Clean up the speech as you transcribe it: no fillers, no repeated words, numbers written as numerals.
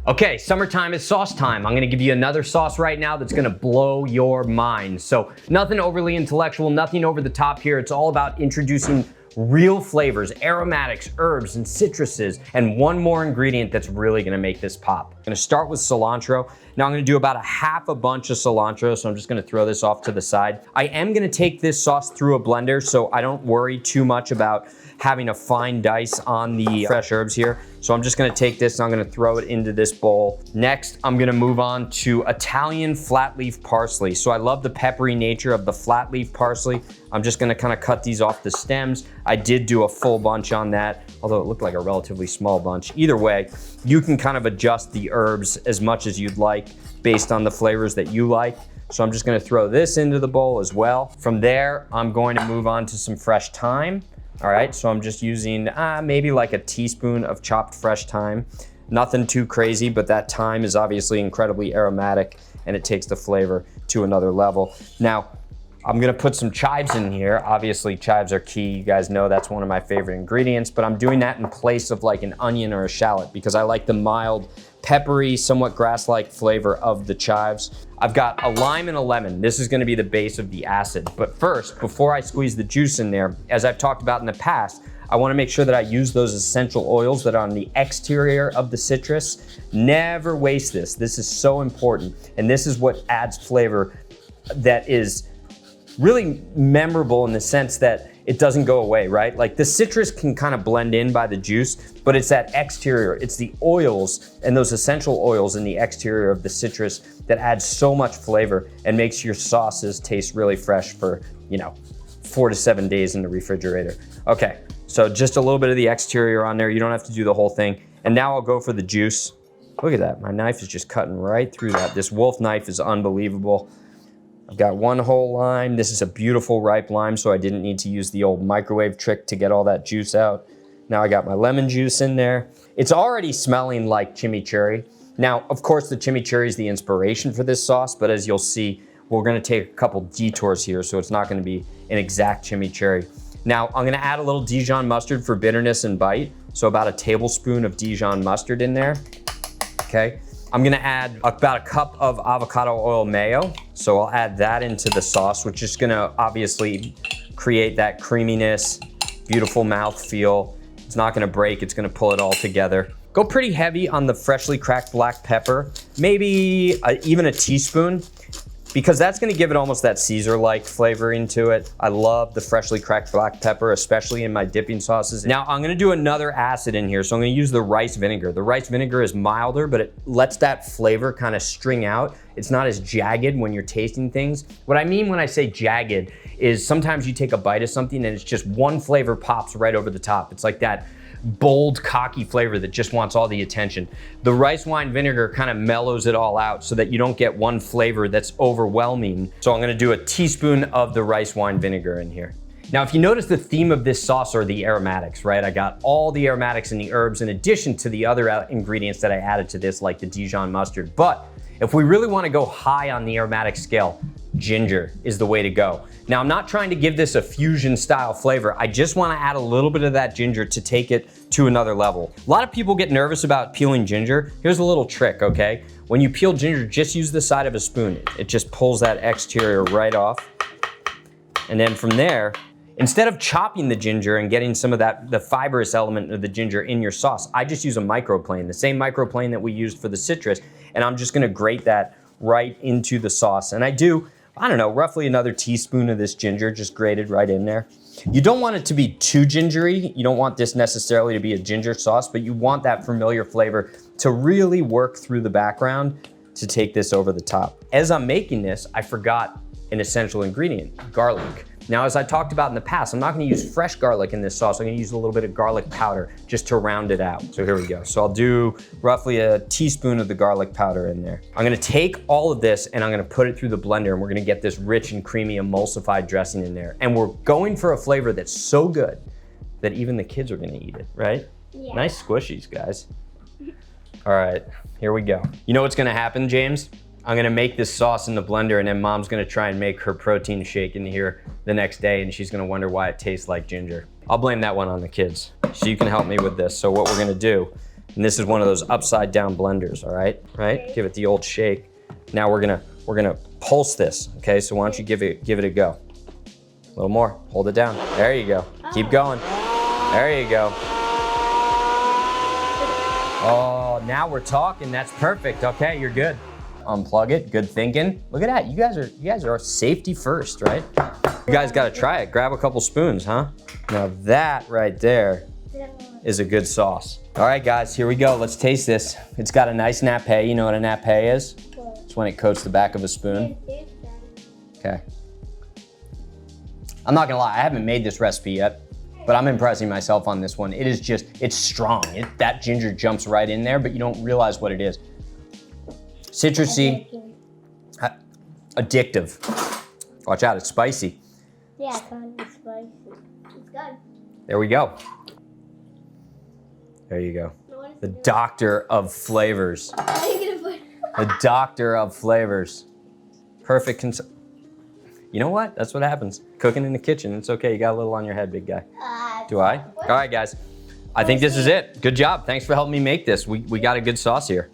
Okay, summertime is sauce time. I'm gonna give you another sauce right now that's gonna blow your mind. So nothing overly intellectual, nothing over the top here. It's all about introducing real flavors, aromatics, herbs, and citruses, and one more ingredient that's really gonna make this pop. I'm gonna start with cilantro. Now I'm gonna do about a bunch of cilantro, so I'm just gonna throw this off to the side. I am gonna take this sauce through a blender, so I don't worry too much about having a fine dice on the fresh herbs here. So I'm just gonna take this and I'm gonna throw it into this bowl. Next, I'm gonna move on to Italian flat leaf parsley. So I love the peppery nature of the flat leaf parsley. I'm just gonna kind of cut these off the stems. I did do a full bunch on that, although it looked like a relatively small bunch. Either way, you can kind of adjust the herbs as much as you'd like based on the flavors that you like. So I'm just gonna throw this into the bowl as well. From there, I'm going to move on to some fresh thyme. All right, so I'm just using maybe like a teaspoon of chopped fresh thyme. Nothing too crazy, but that thyme is obviously incredibly aromatic and it takes the flavor to another level. Now, I'm gonna put some chives in here. Obviously, chives are key. You guys know that's one of my favorite ingredients, but I'm doing that in place of like an onion or a shallot because I like the mild, peppery, somewhat grass-like flavor of the chives. I've got a lime and a lemon. This is gonna be the base of the acid. But first, before I squeeze the juice in there, as I've talked about in the past, I wanna make sure that I use those essential oils that are on the exterior of the citrus. Never waste this. This is so important. And this is what adds flavor that is really memorable in the sense that it doesn't go away, right? Like the citrus can kind of blend in by the juice, but it's that exterior, it's the oils and those essential oils in the exterior of the citrus that adds so much flavor and makes your sauces taste really fresh for, 4 to 7 days in the refrigerator. Okay, so just a little bit of the exterior on there. You don't have to do the whole thing. And now I'll go for the juice. Look at that, my knife is just cutting right through that. This Wolf knife is unbelievable. I've got one whole lime. This is a beautiful ripe lime, so I didn't need to use the old microwave trick to get all that juice out. Now I got my lemon juice in there. It's already smelling like chimichurri. Now, of course, the chimichurri is the inspiration for this sauce, but as you'll see, we're gonna take a couple detours here, so it's not gonna be an exact chimichurri. Now, I'm gonna add a little Dijon mustard for bitterness and bite, so about a tablespoon of Dijon mustard in there, okay? I'm gonna add about a cup of avocado oil mayo. So I'll add that into the sauce, which is gonna obviously create that creaminess, beautiful mouthfeel. It's not gonna break, it's gonna pull it all together. Go pretty heavy on the freshly cracked black pepper, maybe even a teaspoon, because that's gonna give it almost that Caesar-like flavoring to it. I love the freshly cracked black pepper, especially in my dipping sauces. Now I'm gonna do another acid in here, so I'm gonna use the rice vinegar. The rice vinegar is milder, but it lets that flavor kind of string out. It's not as jagged when you're tasting things. What I mean when I say jagged is sometimes you take a bite of something and it's just one flavor pops right over the top. It's like that bold, cocky flavor that just wants all the attention. The rice wine vinegar kind of mellows it all out so that you don't get one flavor that's overwhelming. So I'm gonna do a teaspoon of the rice wine vinegar in here. Now, if you notice, the theme of this sauce are the aromatics, right? I got all the aromatics and the herbs in addition to the other ingredients that I added to this, like the Dijon mustard. But if we really wanna go high on the aromatic scale, ginger is the way to go. Now, I'm not trying to give this a fusion style flavor. I just wanna add a little bit of that ginger to take it to another level. A lot of people get nervous about peeling ginger. Here's a little trick, okay? When you peel ginger, just use the side of a spoon. It just pulls that exterior right off. And then from there, instead of chopping the ginger and getting some of that, the fibrous element of the ginger in your sauce, I just use a microplane, the same microplane that we used for the citrus, and I'm just gonna grate that right into the sauce. And I do, I don't know, roughly another teaspoon of this ginger just grated right in there. You don't want it to be too gingery. You don't want this necessarily to be a ginger sauce, but you want that familiar flavor to really work through the background to take this over the top. As I'm making this, I forgot an essential ingredient, garlic. Now, as I talked about in the past, I'm not gonna use fresh garlic in this sauce. I'm gonna use a little bit of garlic powder just to round it out. So here we go. So I'll do roughly a teaspoon of the garlic powder in there. I'm gonna take all of this and I'm gonna put it through the blender and we're gonna get this rich and creamy emulsified dressing in there. And we're going for a flavor that's so good that even the kids are gonna eat it, right? Yeah. Nice squishies, guys. All right, here we go. You know what's gonna happen, James? I'm gonna make this sauce in the blender and then mom's gonna try and make her protein shake in here the next day and she's gonna wonder why it tastes like ginger. I'll blame that one on the kids. So you can help me with this. So what we're gonna do And this is one of those upside down blenders, all right? Right? Okay. Give it the old shake. Now we're gonna pulse this, okay? So why don't you give it a go? A little more, hold it down. There you go, keep going. There you go. Oh, now we're talking, that's perfect. Okay, you're good. Unplug it, good thinking. Look at that, you guys are safety first, right? You guys gotta try it, grab a couple spoons, huh? Now that right there is a good sauce. All right, guys, here we go. Let's taste this. It's got a nice nappe. You know what a nappe is? It's when it coats the back of a spoon. Okay. I'm not gonna lie, I haven't made this recipe yet, but I'm impressing myself on this one. It is just, it's strong. That ginger jumps right in there, but you don't realize what it is. Citrusy, addictive. Watch out, it's spicy. Yeah, it's kind of spicy. It's good. There we go. There you go. The doctor of flavors. The doctor of flavors. Perfect. You know what? That's what happens. Cooking in the kitchen. It's okay. You got a little on your head, big guy. Do I? All right, guys. I think this is it. Good job. Thanks for helping me make this. We got a good sauce here.